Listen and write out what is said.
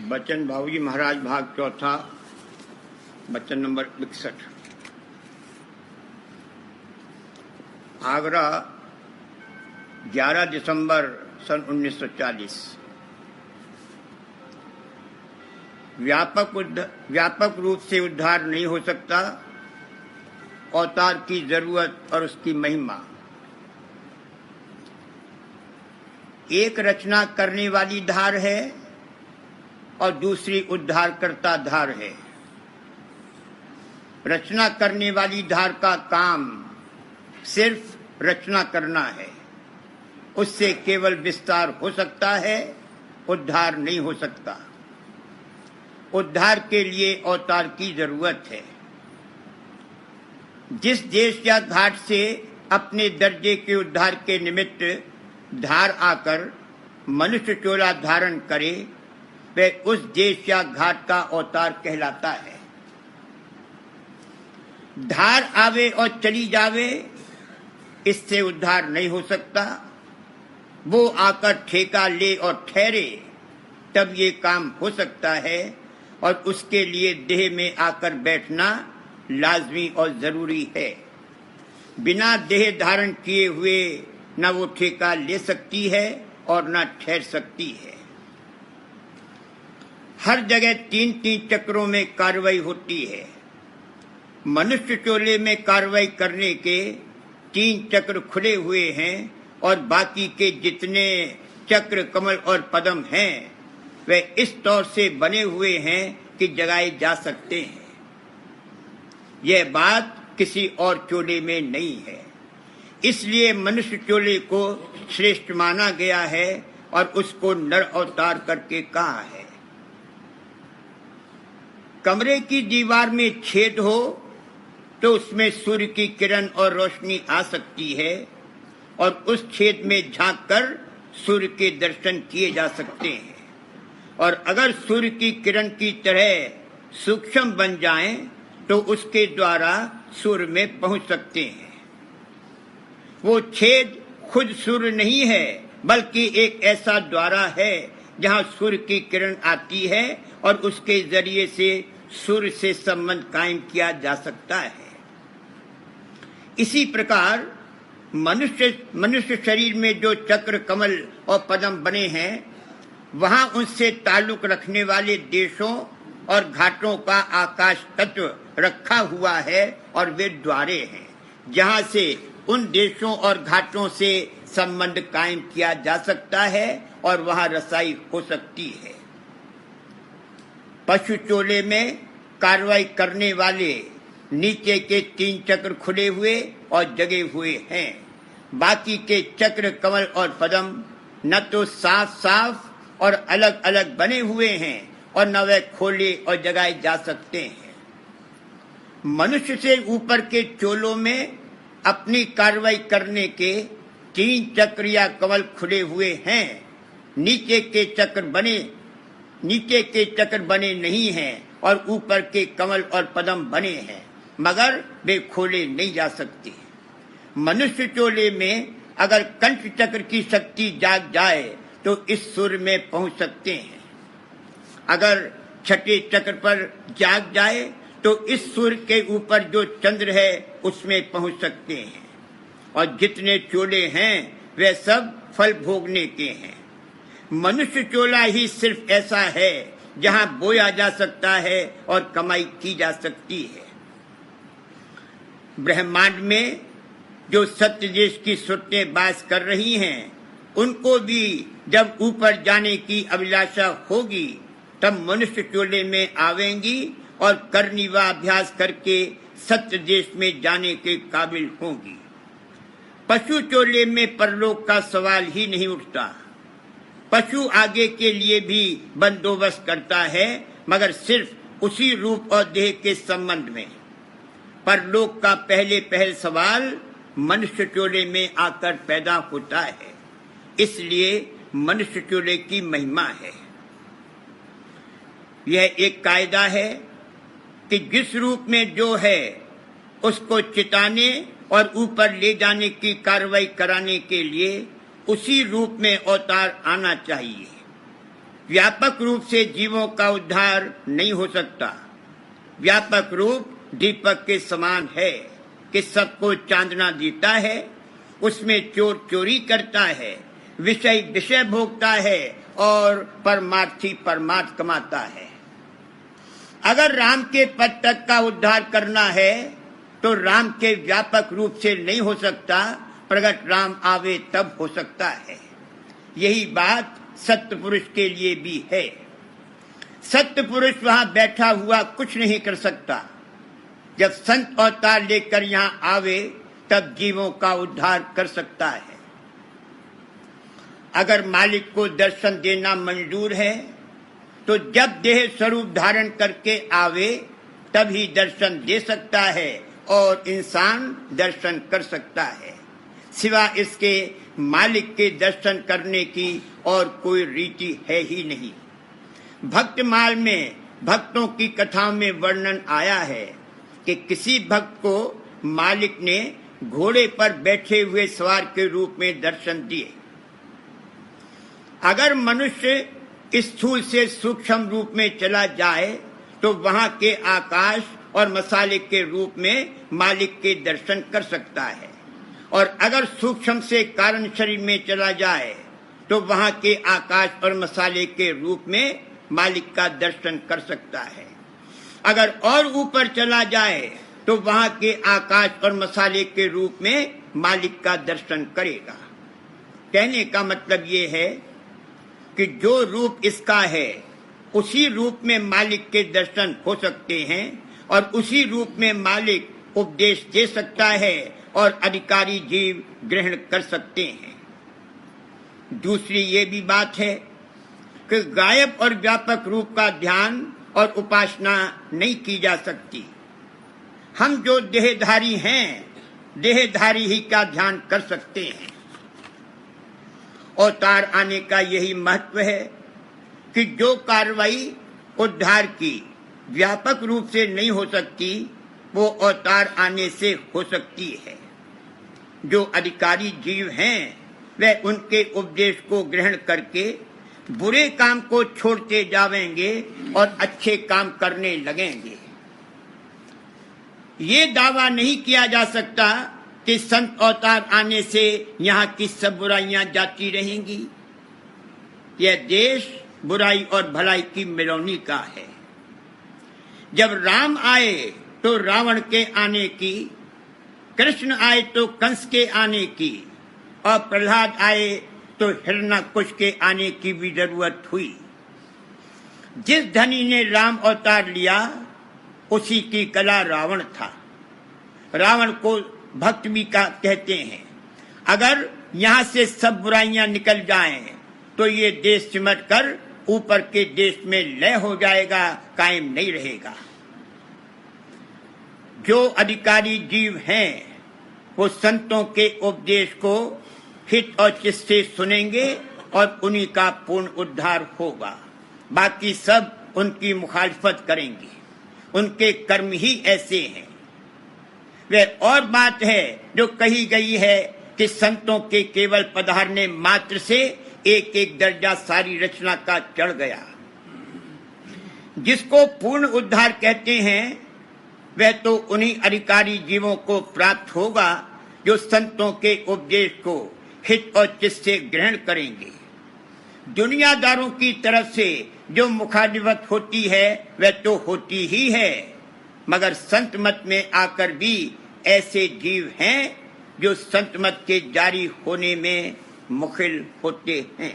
बच्चन बाबूजी महाराज भाग चौथा, बच्चन नंबर 61। आगरा 11 दिसंबर सन 1940। व्यापक रूप से उद्धार नहीं हो सकता। अवतार की जरूरत और उसकी महिमा। एक रचना करने वाली धार है और दूसरी उद्धारकर्ता धार है। रचना करने वाली धार का काम सिर्फ रचना करना है। उससे केवल विस्तार हो सकता है, उद्धार नहीं हो सकता। उद्धार के लिए अवतार की जरूरत है। जिस देश या घाट से अपने दर्जे के उद्धार के निमित्त धार आकर मनुष्य चोला धारण करे, वह उस देश या घाट का अवतार कहलाता है। धार आवे और चली जावे, इससे उद्धार नहीं हो सकता। वो आकर ठेका ले और ठहरे, तब ये काम हो सकता है। और उसके लिए देह में आकर बैठना लाजमी और जरूरी है। बिना देह धारण किए हुए न वो ठेका ले सकती है और न ठहर सकती है। हर जगह 3-3 चक्रों में कार्रवाई होती है। मनुष्य चोले में कार्रवाई करने के 3 चक्र खुले हुए हैं और बाकी के जितने चक्र, कमल और पद्म हैं, वे इस तौर से बने हुए हैं कि जगाए जा सकते हैं। यह बात किसी और चोले में नहीं है। इसलिए मनुष्य चोले को श्रेष्ठ माना गया है और उसको नर अवतार करके कहा है। कमरे की दीवार में छेद हो तो उसमें सूर्य की किरण और रोशनी आ सकती है और उस छेद में झांककर सूर्य के दर्शन किए जा सकते हैं। और अगर सूर्य की किरण की तरह सूक्ष्म बन जाएं, तो उसके द्वारा सूर्य में पहुंच सकते हैं। वो छेद खुद सूर्य नहीं है, बल्कि एक ऐसा द्वारा है जहां सूर्य की किरण आती है और उसके जरिए से सूर्य से संबंध कायम किया जा सकता है। इसी प्रकार मनुष्य शरीर में जो चक्र, कमल और पद्म बने हैं, वहां उनसे ताल्लुक रखने वाले देशों और घाटों का आकाश तत्व रखा हुआ है और वे द्वारे हैं, जहां से उन देशों और घाटों से संबंध कायम किया जा सकता है और वहां रसाई हो सकती है। पशु चोले में कार्रवाई करने वाले नीचे के 3 चक्र खुले हुए और जगे हुए हैं। बाकी के चक्र, कमल और पद्म न तो साफ साफ और अलग अलग बने हुए हैं और न वे खोले और जगाए जा सकते हैं। मनुष्य से ऊपर के चोलों में अपनी कार्रवाई करने के 3 चक्र या कमल खुले हुए हैं। नीचे के चक्र बने नहीं हैं और ऊपर के कमल और पद्म बने हैं, मगर वे खोले नहीं जा सकते। मनुष्य चोले में अगर कंठ चक्र की शक्ति जाग जाए तो इस सूर्य में पहुंच सकते हैं। अगर छठे चक्र पर जाग जाए तो इस सूर्य के ऊपर जो चंद्र है उसमें पहुंच सकते हैं। और जितने चोले हैं वे सब फल भोगने के हैं। मनुष्य चोला ही सिर्फ ऐसा है जहां बोया जा सकता है और कमाई की जा सकती है। ब्रह्मांड में जो सत्य देश की सुरतें वास कर रही हैं, उनको भी जब ऊपर जाने की अभिलाषा होगी, तब मनुष्य चोले में आवेंगी और करनी व अभ्यास करके सत्य देश में जाने के काबिल होंगी। पशु चोले में परलोक का सवाल ही नहीं उठता। पशु आगे के लिए भी बंदोबस्त करता है, मगर सिर्फ उसी रूप और देह के संबंध में। परलोक का पहल सवाल मनुष्य चोले में आकर पैदा होता है। इसलिए मनुष्य चोले की महिमा है। यह एक कायदा है कि जिस रूप में जो है उसको चिताने और ऊपर ले जाने की कार्रवाई कराने के लिए उसी रूप में अवतार आना चाहिए। व्यापक रूप से जीवों का उद्धार नहीं हो सकता। व्यापक रूप दीपक के समान है कि सबको चांदना देता है, उसमें चोर चोरी करता है, विषय विषय भोगता है और परमार्थी परमार्थ कमाता है। अगर राम के पद तक का उद्धार करना है तो राम के व्यापक रूप से नहीं हो सकता, प्रगट राम आवे तब हो सकता है। यही बात सत्य पुरुष के लिए भी है। सत्य पुरुष वहां बैठा हुआ कुछ नहीं कर सकता। जब संत अवतार लेकर यहाँ आवे तब जीवों का उद्धार कर सकता है। अगर मालिक को दर्शन देना मंजूर है तो जब देह स्वरूप धारण करके आवे तभी दर्शन दे सकता है और इंसान दर्शन कर सकता है। सिवा इसके मालिक के दर्शन करने की और कोई रीति है ही नहीं। भक्तमाल में भक्तों की कथाओं में वर्णन आया है कि किसी भक्त को मालिक ने घोड़े पर बैठे हुए सवार के रूप में दर्शन दिए। अगर मनुष्य स्थूल से सूक्ष्म रूप में चला जाए तो वहां के आकाश और मसाले के रूप में मालिक के दर्शन कर सकता है, और अगर सूक्ष्म से कारण शरीर में चला जाए तो वहां के आकाश और मसाले के रूप में मालिक का दर्शन कर सकता है। अगर और ऊपर चला जाए तो वहां के आकाश और मसाले के रूप में मालिक का दर्शन करेगा। कहने का मतलब ये है कि जो रूप इसका है उसी रूप में मालिक के दर्शन हो सकते हैं और उसी रूप में मालिक उपदेश दे सकता है और अधिकारी जीव ग्रहण कर सकते हैं। दूसरी ये भी बात है कि गायब और व्यापक रूप का ध्यान और उपासना नहीं की जा सकती। हम जो देहधारी हैं, देहधारी ही का ध्यान कर सकते हैं। अवतार आने का यही महत्व है कि जो कार्रवाई उद्धार की व्यापक रूप से नहीं हो सकती वो अवतार आने से हो सकती है। जो अधिकारी जीव हैं वे उनके उपदेश को ग्रहण करके बुरे काम को छोड़ते जावेंगे और अच्छे काम करने लगेंगे। ये दावा नहीं किया जा सकता कि संत अवतार आने से यहाँ की सब बुराइयां जाती रहेंगी। यह देश बुराई और भलाई की मिलौनी का है। जब राम आए तो रावण के आने की, कृष्ण आए तो कंस के आने की, और प्रहलाद आए तो हिरण्यकुश के आने की भी जरूरत हुई। जिस धनी ने राम अवतार लिया उसी की कला रावण था। रावण को भक्त भी कहते हैं। अगर यहाँ से सब बुराइयां निकल जाएं तो ये देश सिमट कर ऊपर के देश में लय हो जाएगा, कायम नहीं रहेगा। जो अधिकारी जीव हैं वो संतों के उपदेश को हित और चित्त से सुनेंगे और उन्हीं का पूर्ण उद्धार होगा। बाकी सब उनकी मुखालिफत करेंगे। उनके कर्म ही ऐसे हैं। वह और बात है जो कही गई है कि संतों के केवल पधारने मात्र से एक एक दर्जा सारी रचना का चढ़ गया। जिसको पूर्ण उद्धार कहते हैं वह तो उन्हीं अधिकारी जीवों को प्राप्त होगा जो संतों के उपदेश को हित और चित्त से ग्रहण करेंगे। दुनियादारों की तरफ से जो मुखालिफत होती है वह तो होती ही है, मगर संत मत में आकर भी ऐसे जीव हैं जो संत मत के जारी होने में मुखिल होते हैं।